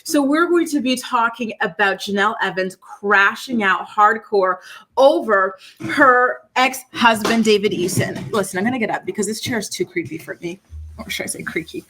So we're going to be talking about Jenelle Evans crashing out hardcore over her ex-husband, David Eason. Listen, I'm going to get up because this chair is too creepy for me. Or should I say creaky?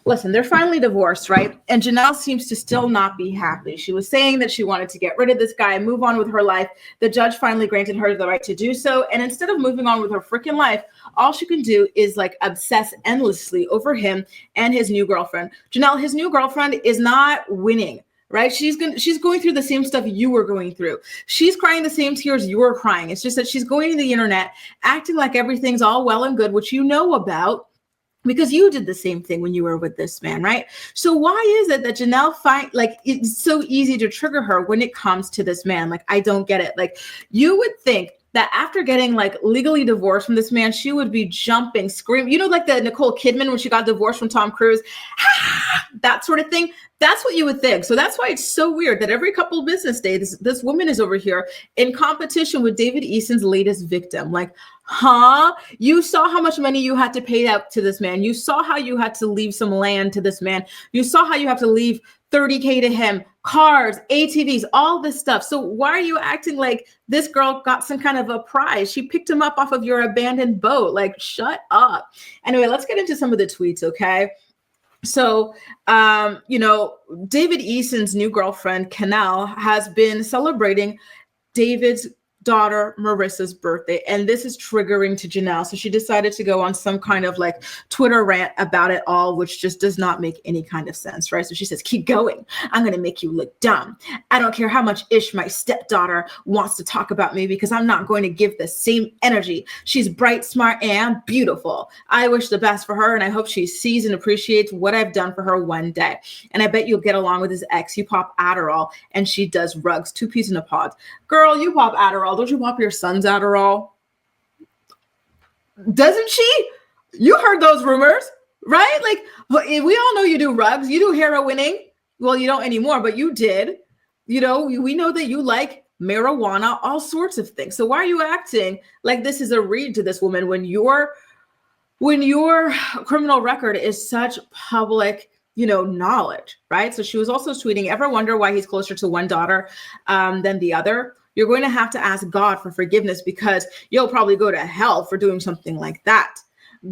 Listen, they're finally divorced, right? And Janelle seems to still not be happy. She was saying that she wanted to get rid of this guy and move on with her life. The judge finally granted her the right to do so. And instead of moving on with her freaking life, all she can do is like obsess endlessly over him and his new girlfriend. Janelle, his new girlfriend is not winning. Right? She's going through the same stuff you were going through. She's crying the same tears you were crying. It's just that she's going to the internet, acting like everything's all well and good, which you know about, because you did the same thing when you were with this man, right? So why is it that Janelle it's so easy to trigger her when it comes to this man? Like, I don't get it. Like, you would think that after getting like legally divorced from this man, she would be jumping, screaming, you know, like the Nicole Kidman when she got divorced from Tom Cruise, that sort of thing. That's what you would think. So that's why it's so weird that every couple of business days, this woman is over here in competition with David Eason's latest victim. Like, you saw how much money you had to pay out to this man. You saw how you had to leave some land to this man. You saw how you have to leave $30K to him, cars, ATVs, all this stuff. So why are you acting like this girl got some kind of a prize? She picked him up off of your abandoned boat. Like, shut up. Anyway, let's get into some of the tweets, okay? So, David Eason's new girlfriend, Canel, has been celebrating David's daughter Marissa's birthday, and this is triggering to Janelle. So she decided to go on some kind of like Twitter rant about it all, which just does not make any kind of sense, right? So she says, keep going. I'm going to make you look dumb. I don't care how much ish my stepdaughter wants to talk about me because I'm not going to give the same energy. She's bright, smart, and beautiful. I wish the best for her, and I hope she sees and appreciates what I've done for her one day. And I bet you'll get along with his ex. You pop Adderall and she does rugs, 2 peas in a pod. Girl, you pop Adderall. Don't you pop your son's Adderall? Doesn't she? You heard those rumors, right? Like, we all know you do rugs. You do heroining. Well, you don't anymore, but you did. You know, we know that you like marijuana, all sorts of things. So why are you acting like this is a read to this woman when your criminal record is such public, knowledge, right? So she was also tweeting, ever wonder why he's closer to one daughter than the other? You're going to have to ask God for forgiveness because you'll probably go to hell for doing something like that.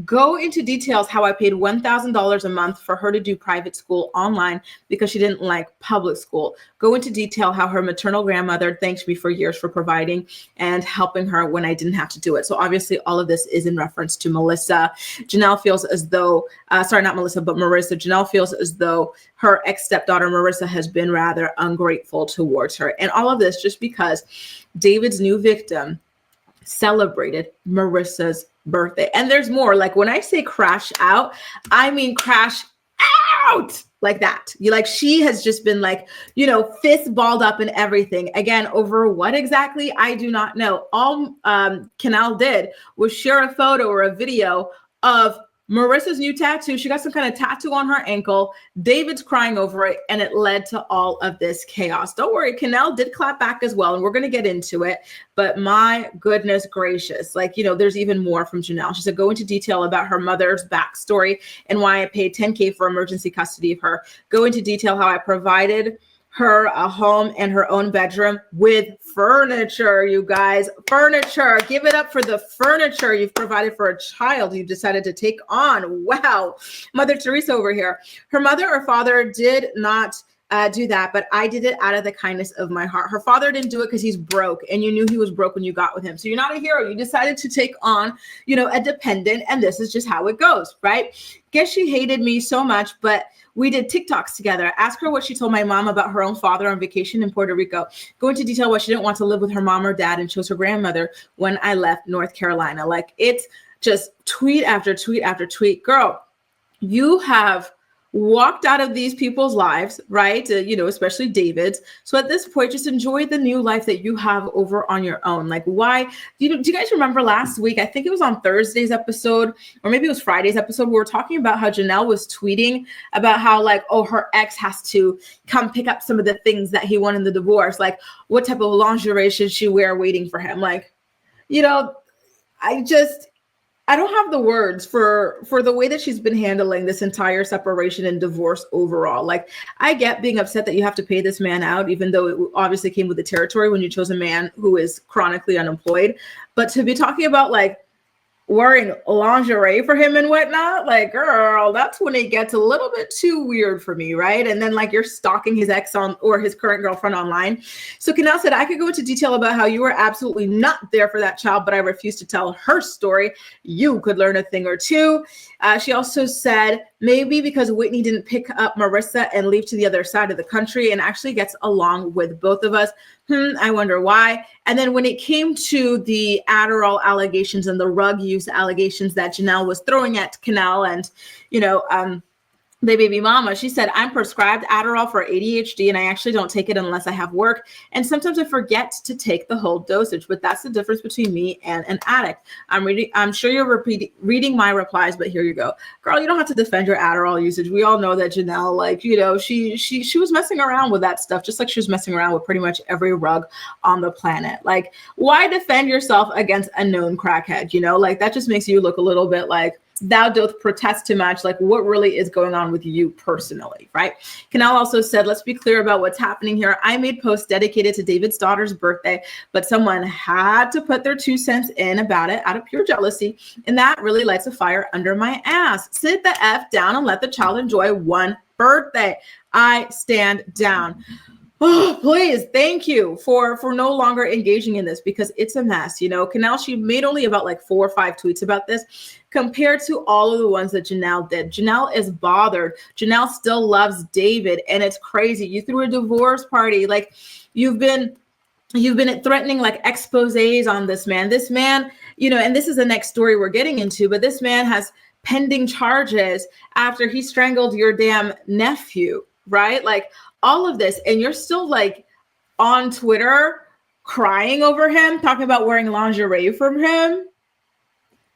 Go into details how I paid $1,000 a month for her to do private school online because she didn't like public school. Go into detail how her maternal grandmother thanked me for years for providing and helping her when I didn't have to do it. So obviously all of this is in reference to Melissa. Janelle feels as though, not Melissa, but Marissa. Janelle feels as though her ex-stepdaughter Marissa has been rather ungrateful towards her. And all of this just because David's new victim celebrated Marissa's birthday. And there's more. Like, when I say crash out, I mean crash out like that. She has just been like, fist balled up and everything. Again, over what exactly? I do not know. All Canel did was share a photo or a video of Marissa's new tattoo. She got some kind of tattoo on her ankle. David's crying over it, and it led to all of this chaos. Don't worry, Canel did clap back as well, and we're going to get into it. But my goodness gracious, there's even more from Janelle. She said, go into detail about her mother's backstory and why I paid $10K for emergency custody of her. Go into detail how I provided her a home and her own bedroom with furniture, you guys. Furniture. Give it up for the furniture you've provided for a child you decided to take on. Wow. Mother Teresa over here. Her mother or father did not do that, but I did it out of the kindness of my heart. Her father didn't do it because he's broke, and you knew he was broke when you got with him. So you're not a hero. You decided to take on, a dependent, and this is just how it goes, right? Guess she hated me so much, but we did TikToks together. Ask her what she told my mom about her own father on vacation in Puerto Rico. Go into detail why she didn't want to live with her mom or dad and chose her grandmother when I left North Carolina. Like, it's just tweet after tweet after tweet. Girl, you have walked out of these people's lives, right? Especially David's. So at this point, just enjoy the new life that you have over on your own. Like, why? Do you guys remember last week? I think it was on Thursday's episode, or maybe it was Friday's episode. We were talking about how Janelle was tweeting about how her ex has to come pick up some of the things that he won in the divorce. Like, what type of lingerie should she wear waiting for him? I don't have the words for the way that she's been handling this entire separation and divorce overall. Like, I get being upset that you have to pay this man out, even though it obviously came with the territory when you chose a man who is chronically unemployed. But to be talking about like wearing lingerie for him and whatnot, like, girl, that's when it gets a little bit too weird for me, right? And then like you're stalking his ex on or his current girlfriend online. So Canel said, I could go into detail about how you were absolutely not there for that child, but I refuse to tell her story. You could learn a thing or two. She also said, maybe because Whitney didn't pick up Marissa and leave to the other side of the country and actually gets along with both of us. I wonder why. And then when it came to the Adderall allegations and the rug use allegations that Janelle was throwing at Canel and, the baby mama, she said, I'm prescribed Adderall for ADHD and I actually don't take it unless I have work. And sometimes I forget to take the whole dosage, but that's the difference between me and an addict. I'm sure you're reading my replies, but here you go. Girl, you don't have to defend your Adderall usage. We all know that Janelle, like, she was messing around with that stuff, just like she was messing around with pretty much every rug on the planet. Like, why defend yourself against a known crackhead? Like that just makes you look a little bit like, thou doth protest too much. Like, what really is going on with you personally, right? Canel also said, let's be clear about what's happening here. I made posts dedicated to David's daughter's birthday, but someone had to put their 2 cents in about it out of pure jealousy, and that really lights a fire under my ass. Sit the F down and let the child enjoy one birthday. I stand down. Oh, please, thank you for no longer engaging in this because it's a mess. Canel, she made only about like 4 or 5 tweets about this compared to all of the ones that Janelle did. Janelle is bothered. Janelle still loves David, and it's crazy. You threw a divorce party. Like, you've been threatening like exposés on this man. This man, and this is the next story we're getting into, but this man has pending charges after he strangled your damn nephew, right? Like, all of this, and you're still like on Twitter crying over him, talking about wearing lingerie from him.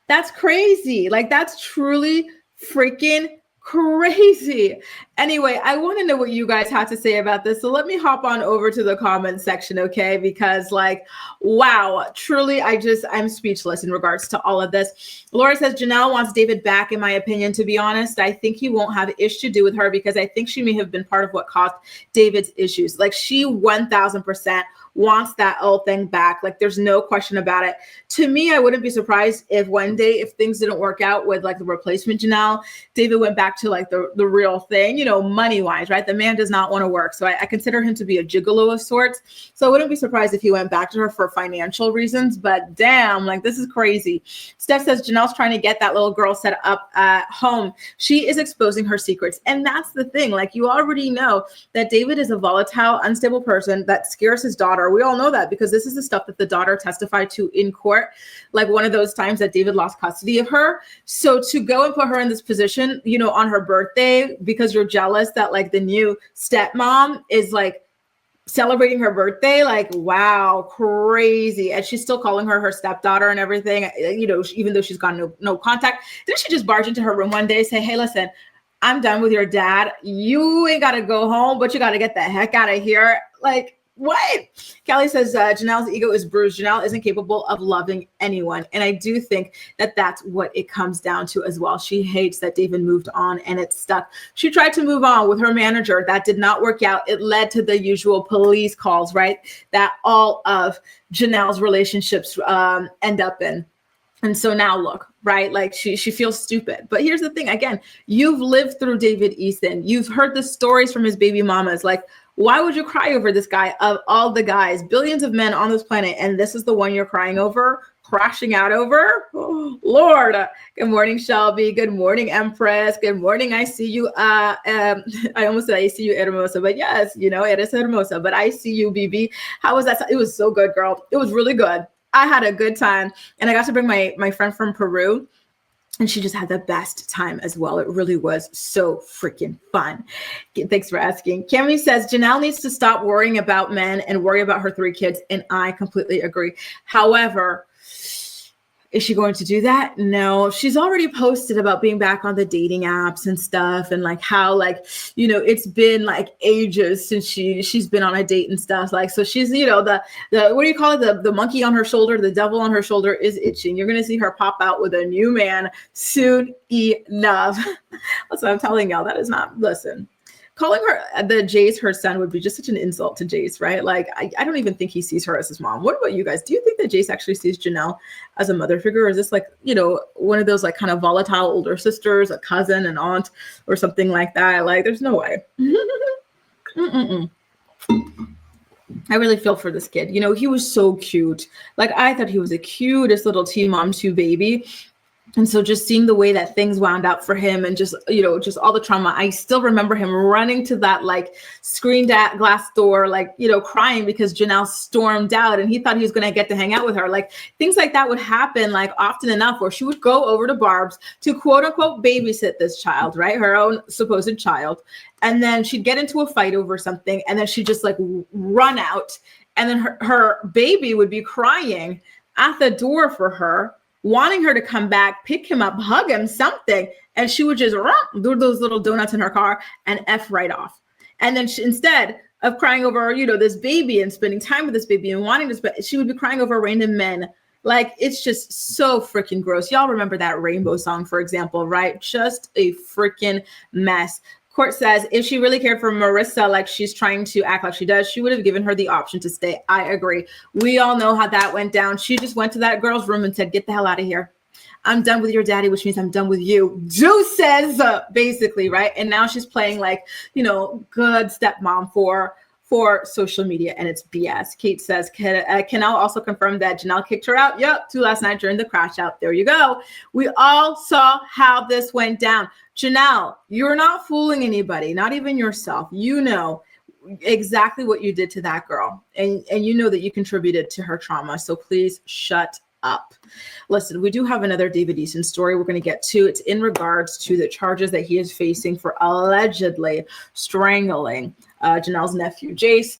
That's crazy. Like, that's truly freaking crazy. Anyway, I want to know what you guys have to say about this. So let me hop on over to the comment section, okay? Because like, wow, truly, I'm speechless in regards to all of this. Laura says, Janelle wants David back, in my opinion. To be honest, I think he won't have ish to do with her because I think she may have been part of what caused David's issues. Like, she 1000% wants that old thing back. Like, there's no question about it. To me, I wouldn't be surprised if one day, if things didn't work out with like the replacement Janelle, David went back to like the real thing, money wise, right? The man does not want to work. So I consider him to be a gigolo of sorts. So I wouldn't be surprised if he went back to her for financial reasons, but damn, like, this is crazy. Steph says, Janelle's trying to get that little girl set up at home. She is exposing her secrets. And that's the thing. Like, you already know that David is a volatile, unstable person that scares his daughter. We all know that because this is the stuff that the daughter testified to in court, like one of those times that David lost custody of her. So to go and put her in this position, on her birthday, because you're jealous that like the new stepmom is like celebrating her birthday, like, wow, crazy. And she's still calling her stepdaughter and everything, even though she's got no contact. Didn't she just barge into her room one day, say, hey, listen, I'm done with your dad. You ain't got to go home, but you got to get the heck out of here. Like, what? Kelly says, Janelle's ego is bruised. Janelle isn't capable of loving anyone. And I do think that that's what it comes down to as well. She hates that David moved on and it's stuck. She tried to move on with her manager. That did not work out. It led to the usual police calls, right? That all of Janelle's relationships end up in. And so now look, right? Like, she feels stupid. But here's the thing. Again, you've lived through David Easton. You've heard the stories from his baby mamas. Like, why would you cry over this guy of all the guys, billions of men on this planet? And this is the one you're crying over, crashing out over? Oh, Lord. Good morning, Shelby. Good morning, Empress. Good morning. I see you. I almost said I see you, Hermosa, but yes, it is Hermosa, but I see you, BB. How was that? It was so good, girl. It was really good. I had a good time. And I got to bring my friend from Peru. And she just had the best time as well. It really was so freaking fun. Thanks for asking. Cami says, Janelle needs to stop worrying about men and worry about her 3 kids. And I completely agree. However, Is she going to do that? No, she's already posted about being back on the dating apps and stuff, and like how, like, you know, it's been like ages since she's been on a date and stuff. Like, so she's, you know, the what do you call it? The monkey on her shoulder, the devil on her shoulder is itching. You're gonna see her pop out with a new man soon enough. That's what I'm telling y'all. That is not, listen. Calling her the Jace her son would be just such an insult to Jace, right? Like, I don't even think he sees her as his mom. What about you guys? Do you think that Jace actually sees Janelle as a mother figure? Or is this like, you know, one of those like kind of volatile older sisters, a cousin, an aunt, or something like that? Like, there's no way. I really feel for this kid. You know, he was so cute. Like, I thought he was the cutest little teen mom 2 baby. And so just seeing the way that things wound out for him and just, you know, just all the trauma, I still remember him running to that like screen glass door, like, you know, crying because Janelle stormed out and he thought he was going to get to hang out with her. Like, things like that would happen like often enough, where she would go over to Barb's to quote unquote babysit this child, right? Her own supposed child. And then she'd get into a fight over something, and then she'd just like run out. And then her baby would be crying at the door for her, wanting her to come back, pick him up, hug him, something. And she would just do those little donuts in her car and F right off. And then she, instead of crying over, you know, this baby and spending time with this baby and wanting to spend, she would be crying over random men. Like, it's just so freaking gross. Y'all remember that Rainbow song, for example, right? Just a freaking mess. Court says if she really cared for Marissa like she's trying to act like she does, she would have given her the option to stay. I agree. We all know how that went down. She just went to that girl's room and said, get the hell out of here. I'm done with your daddy, which means I'm done with you. Deuces, basically, right? And now she's playing like, you know, good stepmom for social media, and it's BS. Kate says, Canel also confirmed that Janelle kicked her out. Yep, 2 last night during the crash out. There you go. We all saw how this went down. Janelle, you're not fooling anybody, not even yourself. You know exactly what you did to that girl, and you know that you contributed to her trauma. So please shut up. Listen, we do have another David Easton story we're going to get to. It's in regards to the charges that he is facing for allegedly strangling Janelle's nephew, Jace.